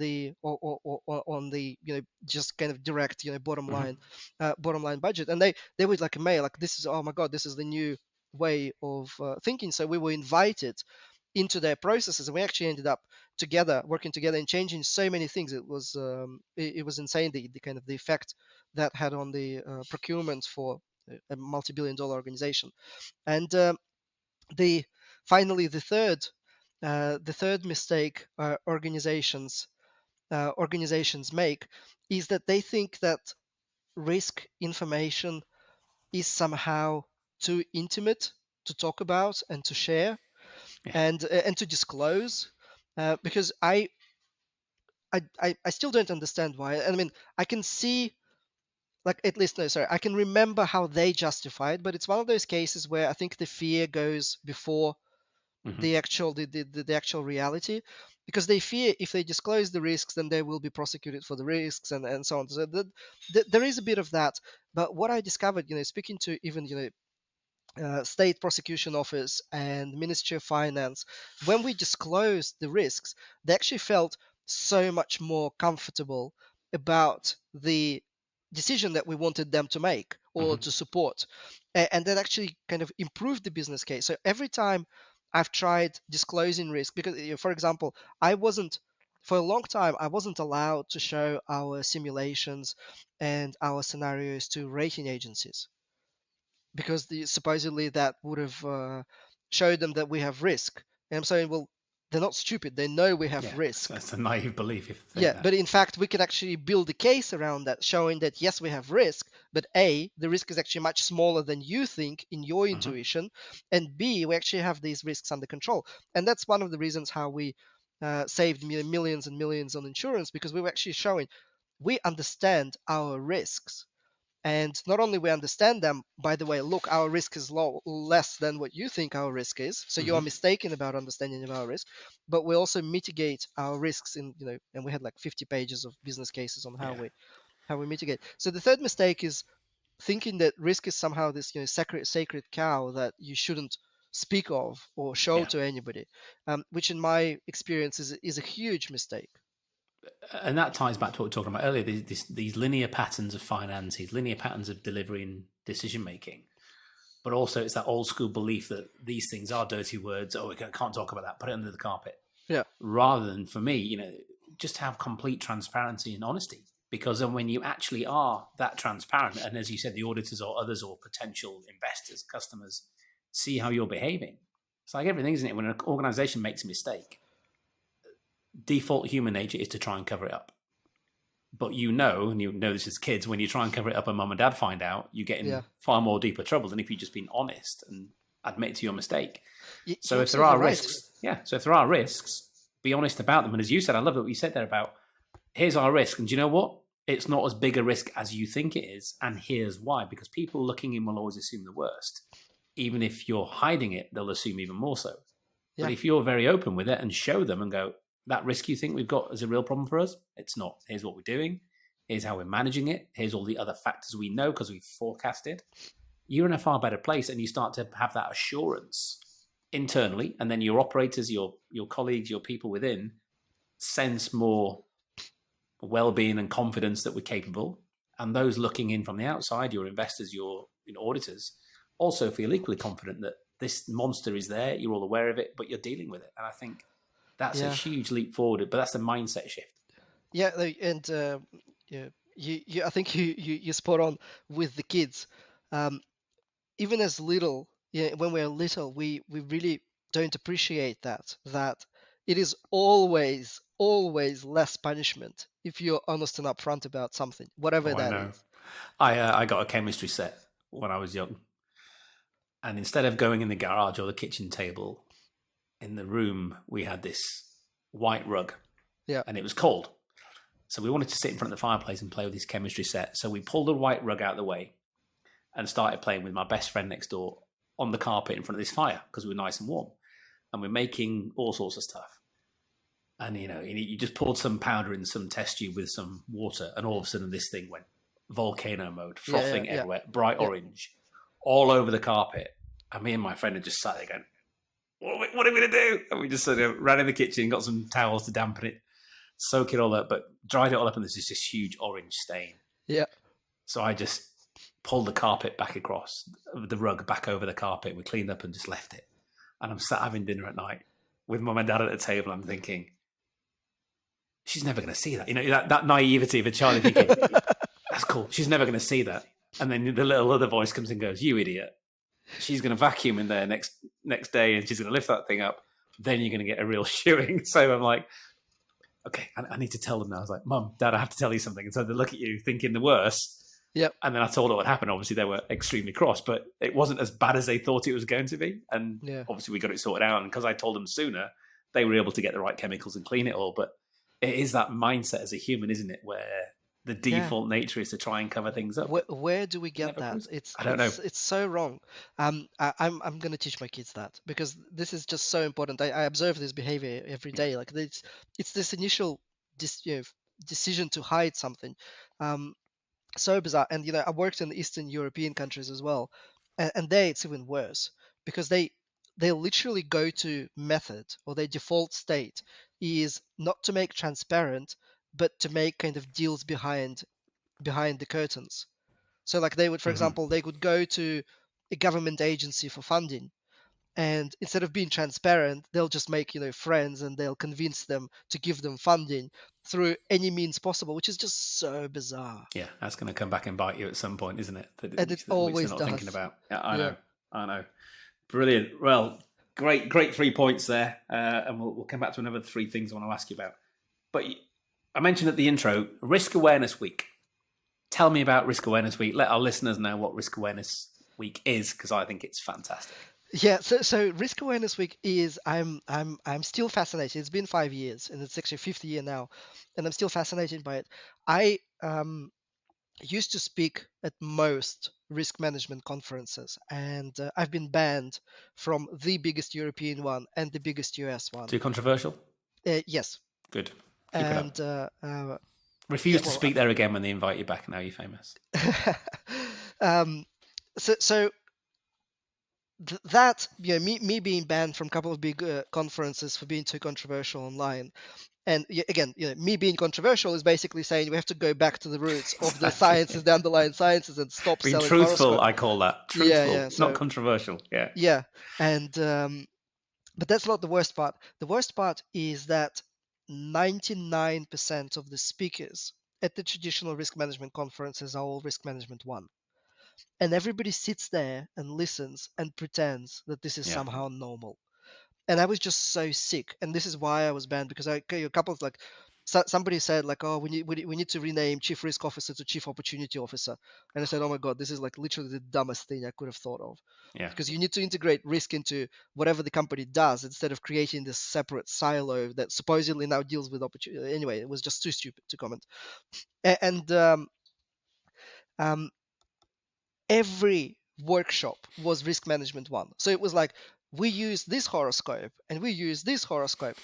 on the just kind of direct Hmm. bottom line budget. And they would like, mail like, this is, oh my god, this is the new way of thinking. So we were invited into their processes, and we actually ended up working together and changing so many things. It was insane, the kind of the effect that had on the procurement for a multi-billion dollar organization. And the finally the third mistake organizations make is that they think that risk information is somehow too intimate to talk about and to share, Yeah. and to disclose. Because I still don't understand why. I mean, I can see, like, at least, no, sorry, I can remember how they justify it, but it's one of those cases where I think the fear goes before Hmm. the actual reality, because they fear if they disclose the risks, then they will be prosecuted for the risks, and so on. So there is a bit of that. But what I discovered, speaking to even state prosecution office and Ministry of Finance, when we disclosed the risks, they actually felt so much more comfortable about the decision that we wanted them to make or Hmm. to support. And that actually kind of improved the business case. So every time I've tried disclosing risk, because, for example, for a long time, I wasn't allowed to show our simulations and our scenarios to rating agencies, because supposedly that would have showed them that we have risk. And I'm saying, well, they're not stupid. They know we have Yeah, risk. that's a naive belief if you think Yeah, that. but in fact, we can actually build a case around that, showing that yes, we have risk, but A, the risk is actually much smaller than you think in your intuition, and B, we actually have these risks under control. And that's one of the reasons how we saved millions and millions on insurance, because we were actually showing we understand our risks. And not only we understand them, by the way, look, our risk is less than what you think our risk is. So you are mistaken about understanding of our risk, but we also mitigate our risks in, and we had like 50 pages of business cases on Yeah. how we mitigate. So the third mistake is thinking that risk is somehow this, sacred cow that you shouldn't speak of or show Yeah. to anybody, which in my experience is a huge mistake. And that ties back to what we were talking about earlier, these linear patterns of finance, these linear patterns of delivery and decision making. But also it's that old school belief that these things are dirty words. Oh, we can't talk about that. Put it under the carpet. Yeah. Rather than, for me, just have complete transparency and honesty. Because then when you actually are that transparent, and as you said, the auditors or others or potential investors, customers, see how you're behaving. It's like everything, isn't it? When an organization makes a mistake, default human nature is to try and cover it up. But and you know this as kids, when you try and cover it up and mum and dad find out, you get in far more deeper trouble than if you've just been honest and admit to your mistake. So if there are risks, be honest about them. And as you said, I love what you said there about, here's our risk. And do you know what? It's not as big a risk as you think it is. And here's why. Because people looking in will always assume the worst. Even if you're hiding it, they'll assume even more so. Yeah. But if you're very open with it and show them and go, that risk you think we've got is a real problem for us, it's not. Here's what we're doing. Here's how we're managing it. Here's all the other factors we know because we've forecasted. You're in a far better place, and you start to have that assurance internally, and then your operators, your colleagues, your people within sense more well-being and confidence that we're capable. And those looking in from the outside, your investors, your auditors, also feel equally confident that this monster is there. You're all aware of it, but you're dealing with it. And I think that's a huge leap forward. But that's a mindset shift. Yeah, and I think you spot on with the kids. Even as little, when we're little, we really don't appreciate that it is always less punishment if you're honest and upfront about something, whatever that is. I got a chemistry set when I was young, and instead of going in the garage or the kitchen table, in the room we had this white rug, and it was cold. So we wanted to sit in front of the fireplace and play with this chemistry set. So we pulled the white rug out of the way and started playing with my best friend next door on the carpet in front of this fire because we were nice and warm. And we're making all sorts of stuff. And, you just poured some powder in some test tube with some water, and all of a sudden this thing went volcano mode, frothing everywhere, bright orange, all over the carpet. And me and my friend had just sat there going, what are we going to do? And we just sort of ran in the kitchen, got some towels to dampen it, soak it all up, but dried it all up, and there's just this huge orange stain. Yeah. So I just pulled the carpet back across, the rug back over the carpet. We cleaned up and just left it. And I'm sat having dinner at night with mum and dad at the table. I'm thinking, she's never going to see that. That naivety of a child thinking, that's cool. She's never going to see that. And then the little other voice comes and goes, you idiot. She's going to vacuum in there next day, and she's going to lift that thing up. Then you're going to get a real shoeing. So I'm like, okay, I need to tell them now. I was like, Mum, Dad, I have to tell you something. And so they look at you thinking the worst. Yep. And then I told them what happened. Obviously, they were extremely cross, but it wasn't as bad as they thought it was going to be. And obviously, we got it sorted out. And because I told them sooner, they were able to get the right chemicals and clean it all. But it is that mindset as a human, isn't it? Where the default nature is to try and cover things up. Where do we get that? I don't know. It's so wrong. I'm going to teach my kids that, because this is just so important. I observe this behavior every day. Like it's this initial decision to hide something. So bizarre. And I worked in the Eastern European countries as well, and there it's even worse, because they literally go to method, or their default state is not to make transparent, but to make kind of deals behind the curtains. So like they would, for example, they could go to a government agency for funding, and instead of being transparent, they'll just make friends, and they'll convince them to give them funding through any means possible, which is just so bizarre. Yeah, that's going to come back and bite you at some point, isn't it? And it always not does. thinking about. Yeah, I know. Brilliant. Well, Great 3 points there, and we'll come back to another three things I want to ask you about. But I mentioned at the intro, Risk Awareness Week. Tell me about Risk Awareness Week. Let our listeners know what Risk Awareness Week is, because I think it's fantastic. Yeah, so Risk Awareness Week is I'm still fascinated. It's been 5 years, and it's actually fifth year now, and I'm still fascinated by it. I used to speak at most risk management conferences, and I've been banned from the biggest European one and the biggest US one. Too controversial? Yes, Good. Keep it up. and yeah, Refuse to well, speak there again when they invite you back. Now you're famous. um, so that me being banned from a couple of big conferences for being too controversial online, and again, me being controversial is basically saying we have to go back to the roots of the Exactly. sciences, the underlying sciences, and stop Being selling truthful, horoscope. I call that. Yeah. Truthful, not So controversial. Yeah. yeah, and but that's not the worst part. The worst part is that 99% of the speakers at the traditional risk management conferences are all risk management one, and everybody sits there and listens and pretends that this is Yeah. somehow normal. And I was just so sick, and this is why I was banned, because a couple of somebody said like, oh, we need to rename chief risk officer to chief opportunity officer, and I said, oh my god, this is like literally the dumbest thing I could have thought of, Yeah. because you need to integrate risk into whatever the company does instead of creating this separate silo that supposedly now deals with opportunity. Anyway, it was just too stupid to comment. And um, every workshop was risk management one. So it was like, we use this horoscope and we use this horoscope,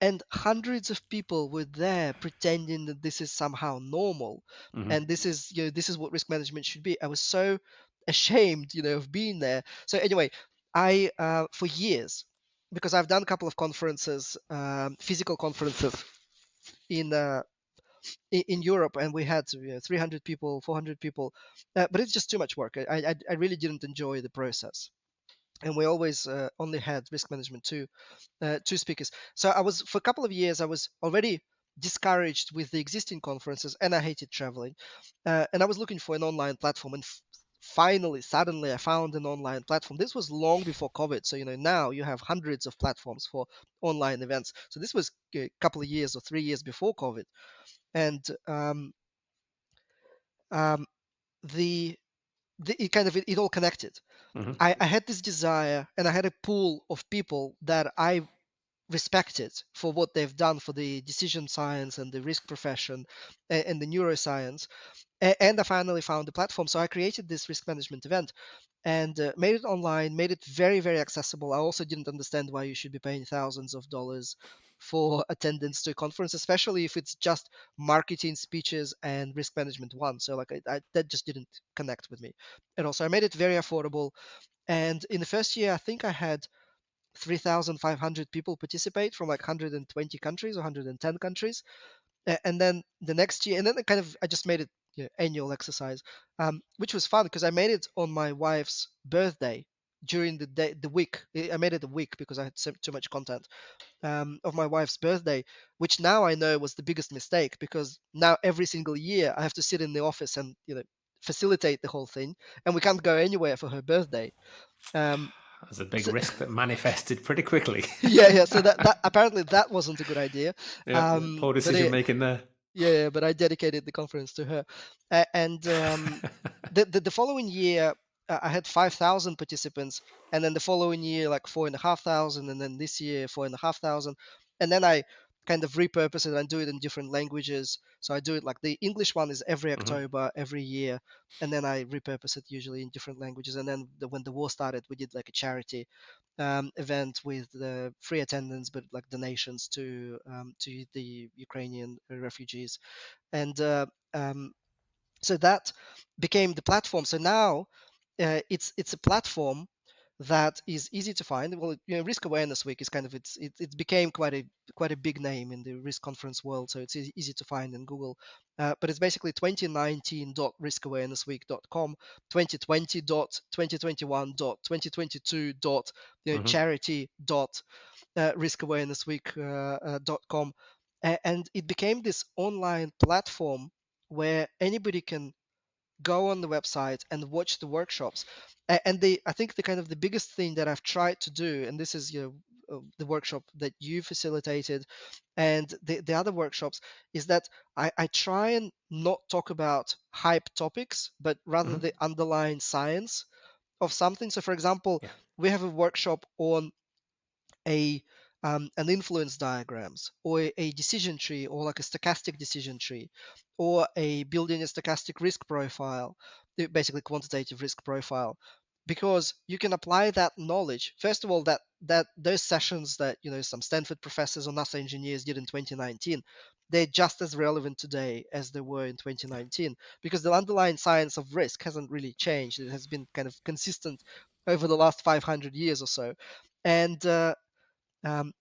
and hundreds of people were there pretending that this is somehow normal, Mm-hmm. and this is what risk management should be. I was so ashamed, of being there. So anyway, I for years, because I've done a couple of conferences, physical conferences in in Europe, and we had 300 people, 400 people, but it's just too much work. I really didn't enjoy the process, and we always only had risk management two speakers. So I was, for a couple of years, I was already discouraged with the existing conferences, and I hated traveling. And I was looking for an online platform, and finally, suddenly, I found an online platform. This was long before COVID, so now you have hundreds of platforms for online events. So this was a couple of years or 3 years before COVID, and um, the, it all connected. Mm-hmm. I had this desire, and I had a pool of people that I respected for what they've done for the decision science and the risk profession and the neuroscience. And I finally found the platform. So I created this risk management event and made it online, made it very, very accessible. I also didn't understand why you should be paying thousands of dollars for attendance to a conference, especially if it's just marketing speeches and risk management one. So like that just didn't connect with me at all. So I made it very affordable. And in the first year, I think I had 3,500 people participate from like 120 countries or 110 countries. And then the next year, and then I just made it annual exercise, which was fun because I made it on my wife's birthday during the week. I made it a week because I had too much content of my wife's birthday, which now I know was the biggest mistake, because now every single year I have to sit in the office and facilitate the whole thing, and we can't go anywhere for her birthday. Um, That's a big so, risk that manifested pretty quickly. yeah. So that apparently that wasn't a good idea. Yeah. Poor But decision making there. yeah, but I dedicated the conference to her. And the following year, I had 5,000 participants, and then the following year, like 4,500, and then this year, 4,500. And then I kind of repurpose it and do it in different languages. So I do it like the English one is every Mm-hmm. October, every year, and then I repurpose it usually in different languages. And then when the war started, we did like a charity event with the free attendance, but like donations to the Ukrainian refugees, and um, so that became the platform. So now it's a platform that is easy to find. Well, Risk Awareness Week is it became quite a big name in the risk conference world, so it's easy to find in Google. But it's basically 2019.riskawarenessweek.com, 2020.2021.2022. Mm-hmm. Charity.riskawarenessweek.com, and it became this online platform where anybody can go on the website and watch the workshops. And I think the kind of the biggest thing that I've tried to do, and this is the workshop that you facilitated and the other workshops, is that I try and not talk about hype topics, but rather Hmm. the underlying science of something. So, for example, Yeah. we have a workshop on a an influence diagrams or a decision tree or like a stochastic decision tree or a building a stochastic risk profile, basically quantitative risk profile, because you can apply that knowledge. First of all, that those sessions that some Stanford professors or NASA engineers did in 2019, they're just as relevant today as they were in 2019, because the underlying science of risk hasn't really changed. It has been kind of consistent over the last 500 years or so. And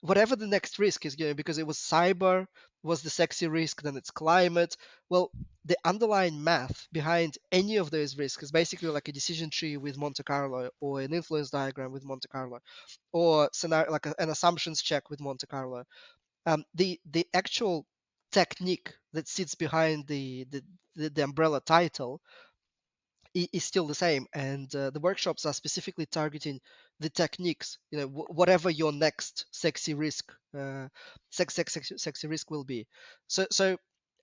whatever the next risk is, because it was cyber, was the sexy risk, then it's climate. Well, the underlying math behind any of those risks is basically like a decision tree with Monte Carlo, or an influence diagram with Monte Carlo, or scenario like an assumptions check with Monte Carlo. The actual technique that sits behind the umbrella title is still the same, and the workshops are specifically targeting the techniques. Whatever your next sexy risk, sexy risk will be. So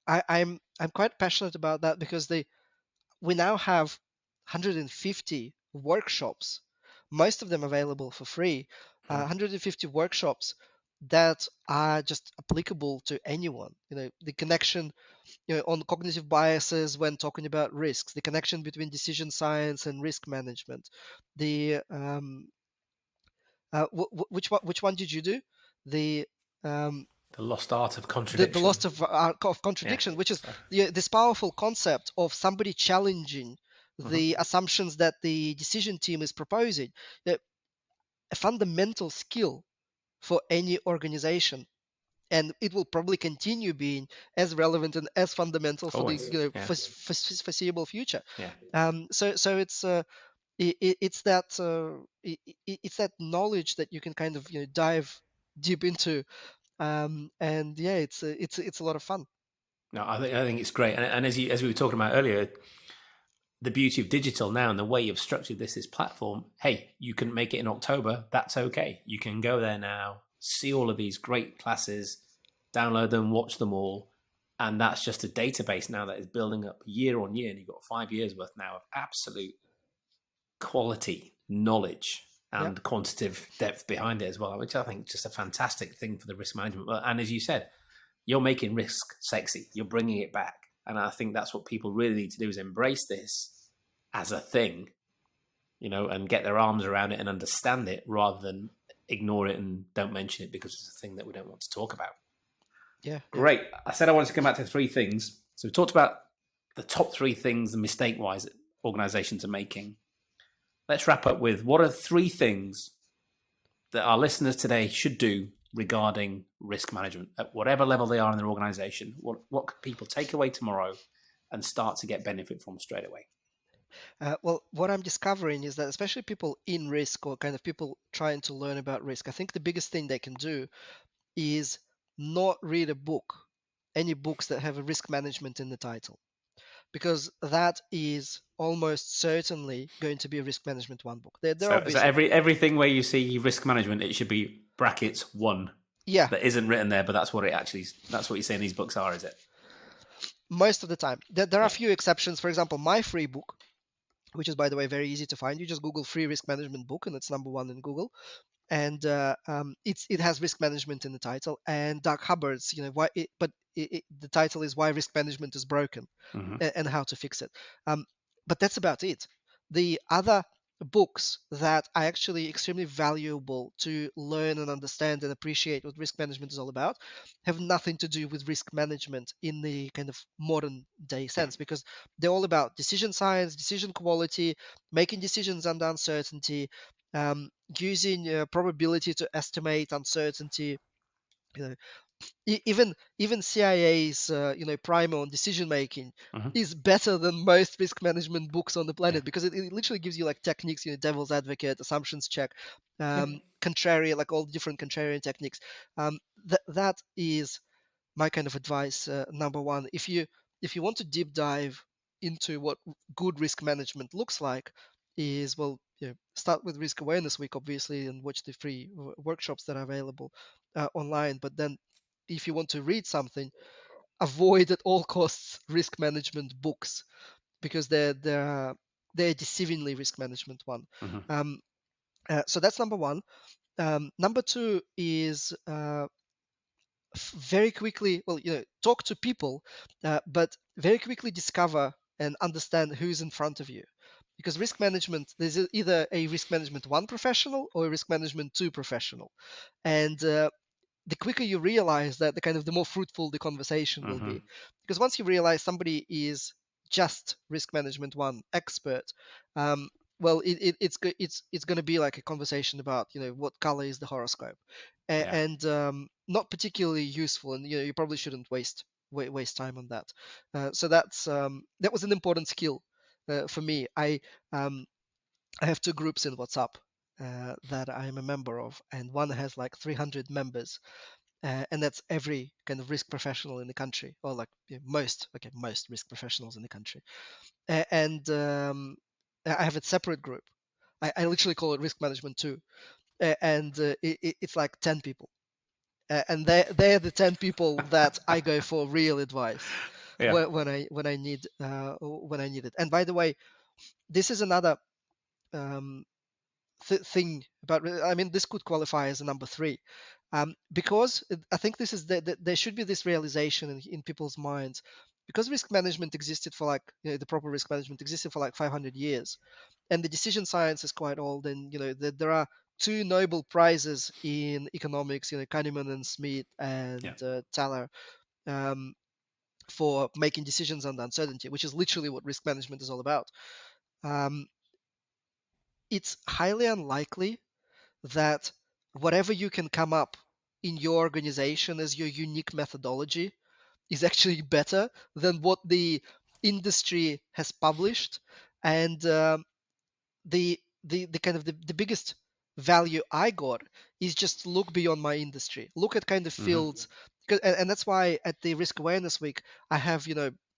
I'm quite passionate about that, because we now have 150 workshops, most of them available for free. 150 workshops that are just applicable to anyone. The connection on cognitive biases when talking about risks, the connection between decision science and risk management. The which one did you do? The um, The lost art of the contradiction. loss of Yeah. contradiction, which is So. this powerful concept of somebody challenging Hmm. the assumptions that the decision team is proposing. That a fundamental skill for any organization, and it will probably continue being as relevant and as fundamental for the Always. Yeah. foreseeable future. Yeah. So it's that it's that knowledge that you can kind of dive deep into, and yeah, it's a lot of fun. No, I think it's great, and as we were talking about earlier, the beauty of digital now and the way you've structured this platform. Hey, you can make it in October. That's okay. You can go there now, see all of these great classes, download them, watch them all, and that's just a database now that is building up year on year, and you've got 5 years worth now of absolute quality knowledge Yeah, and quantitative depth behind it as well, which I think is just a fantastic thing for the risk management. And as you said, you're making risk sexy. You're bringing it back, and I think that's what people really need to do is embrace this as a thing, and get their arms around it and understand it rather than ignore it and don't mention it because it's a thing that we don't want to talk about. yeah, yeah. Great. I said I wanted to come back to three things. So we talked about the top three things, the mistake wise, that organizations are making. Let's wrap up with what are three things that our listeners today should do regarding risk management at whatever level they are in their organization. What could people take away tomorrow and start to get benefit from straight away? Well, what I'm discovering is that especially people in risk, or kind of people trying to learn about risk, I think the biggest thing they can do is not read a book, any books that have a risk management in the title, because that is almost certainly going to be a risk management one book. They're So obviously, everything where you see risk management, it should be brackets one yeah, that isn't written there, but that's what you're saying these books are, is it? most of the time. There are a Yeah. few exceptions. For example, my free book, which is, by the way, very easy to find. You just Google free risk management book, and it's number one in Google. And it has risk management in the title. And Doug Hubbard's, the title is Why Risk Management is Broken, Hmm. and how to fix it. But that's about it. The other books that are actually extremely valuable to learn and understand and appreciate what risk management is all about have nothing to do with risk management in the kind of modern day Yeah. sense, because they're all about decision science, decision quality, making decisions under uncertainty, using probability to estimate uncertainty. You know, even CIA's primer on decision making Hmm. is better than most risk management books on the Yeah. planet, because it literally gives you like techniques, devil's advocate, assumptions check, Yeah. contrarian, like all the different contrarian techniques. That is my kind of advice. Number one, if you want to deep dive into what good risk management looks like is, well, start with Risk Awareness Week, obviously, and watch the free workshops that are available online. But then, if you want to read something, avoid at all costs risk management books, because they're deceivingly risk management one. Hmm. So that's number one. Number two is very quickly, well, talk to people, but very quickly discover and understand who's in front of you. Because risk management, there's either a risk management one professional or a risk management two professional. And the quicker you realize that, the kind of the more fruitful the conversation will Hmm. be. Because once you realize somebody is just risk management one expert, well, it's going to be like a conversation about, what color is the horoscope, Yeah. and not particularly useful, and you probably shouldn't waste time on that. So that was an important skill for me. I have two groups in WhatsApp that I am a member of, and one has like 300 members, and that's every kind of risk professional in the country, or like most risk professionals in the country. And I have a separate group. I literally call it risk management too, and it's like 10 people, and they're the 10 people that I go for real advice Yeah. when I need it. And by the way, this is another um, thing about, I mean, this could qualify as a number three, because I think this is there should be this realization in people's minds, because risk management existed for like, the proper risk management existed for like 500 years, and the decision science is quite old, and there are two Nobel prizes in economics, Kahneman and Smith Yeah. and Thaler, um, for making decisions under uncertainty, which is literally what risk management is all about. um, it's highly unlikely that whatever you can come up in your organization as your unique methodology is actually better than what the industry has published. And the kind of the biggest value I got is just look beyond my industry, look at kind of Hmm. fields. And that's why at the Risk Awareness Week I have,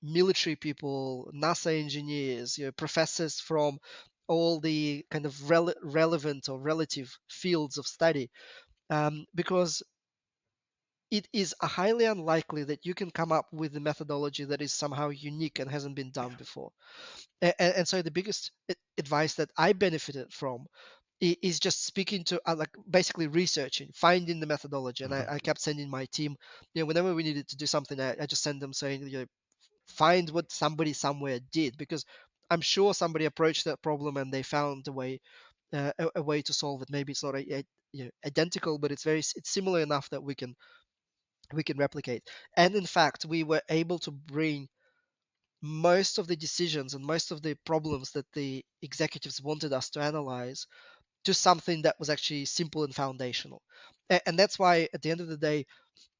military people, NASA engineers, professors from all the kind of relevant or relative fields of study, because it is highly unlikely that you can come up with a methodology that is somehow unique and hasn't been Yeah. done before. And so the biggest advice that I benefited from is just speaking to, like, basically researching, finding the methodology. And Hmm. I kept sending my team, whenever we needed to do something, I just send them saying, find what somebody somewhere did, because I'm sure somebody approached that problem and they found a way, a way to solve it. Maybe it's not identical, but it's similar enough that we can replicate. And in fact, we were able to bring most of the decisions and most of the problems that the executives wanted us to analyze to something that was actually simple and foundational. And that's why at the end of the day,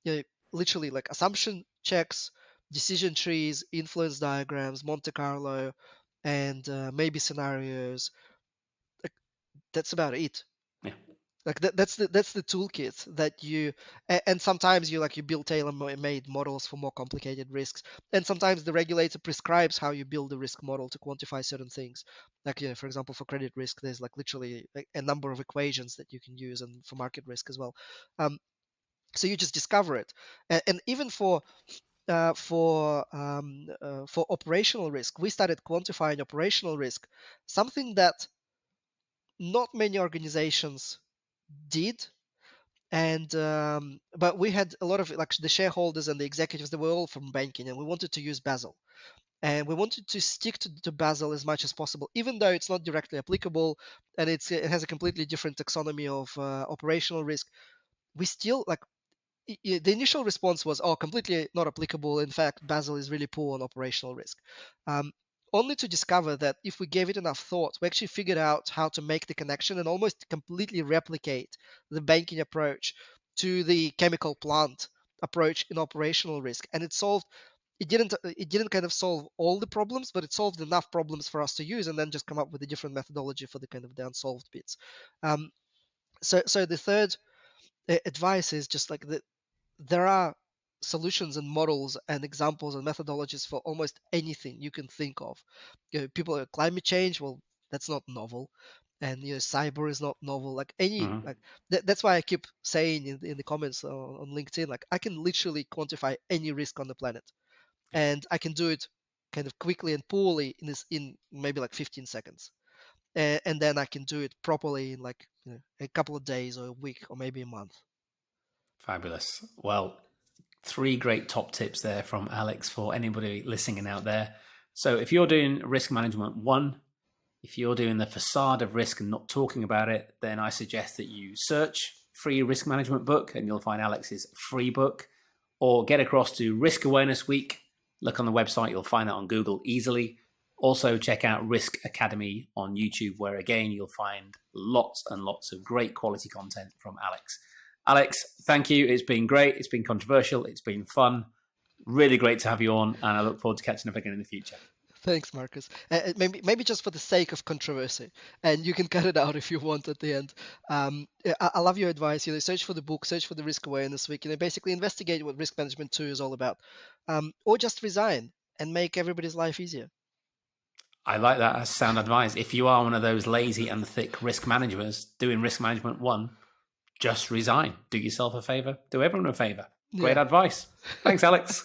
you know, literally like assumption checks, decision trees, influence diagrams, Monte Carlo, and maybe scenarios. Like, that's about it. Yeah. Like that's the toolkit that and sometimes you build tailor-made models for more complicated risks, and sometimes the regulator prescribes how you build a risk model to quantify certain things. Like, for example, for credit risk there's like literally a number of equations that you can use, and for market risk as well. So you just discover it. And even for operational risk, we started quantifying operational risk, something that not many organizations did. And but we had a lot of, like, the shareholders and the executives, they were all from banking, and we wanted to use Basel, and we wanted to stick to Basel as much as possible, even though it's not directly applicable, and it has a completely different taxonomy of operational risk. We still, like, the initial response was, oh, completely not applicable. In fact, Basel is really poor on operational risk. Um, Only to discover that if we gave it enough thought, we actually figured out how to make the connection and almost completely replicate the banking approach to the chemical plant approach in operational risk. And it didn't kind of solve all the problems, but it solved enough problems for us to use, and then just come up with a different methodology for the kind of the unsolved bits. Um, so the third advice is just like that there are solutions and models and examples and methodologies for almost anything you can think of. People are climate change. Well, that's not novel, and cyber is not novel. Like any Mhm. like that's why I keep saying in the comments on LinkedIn, like I can literally quantify any risk on the planet, Yeah, and I can do it kind of quickly and poorly in maybe like 15 seconds, and then I can do it properly in like a couple of days or a week or maybe a month. fabulous. Well, three great top tips there from Alex for anybody listening out there. So if you're doing risk management one, if you're doing the facade of risk and not talking about it, then I suggest that you search free risk management book and you'll find Alex's free book, or get across to Risk Awareness Week. Look on the website, you'll find it on Google easily. Also, check out Risk Academy on YouTube, where again, you'll find lots and lots of great quality content from Alex. Alex, thank you. It's been great. It's been controversial. It's been fun. Really great to have you on, and I look forward to catching up again in the future. Thanks, Marcus. Maybe just for the sake of controversy, and you can cut it out if you want at the end. I love your advice. Search for the book, search for the Risk Awareness Week. Basically investigate what Risk Management 2 is all about, or just resign and make everybody's life easier. I like that as sound advice. If you are one of those lazy and thick risk managers doing risk management one, just resign. Do yourself a favor. Do everyone a favor. Great Yeah. advice. Thanks, Alex.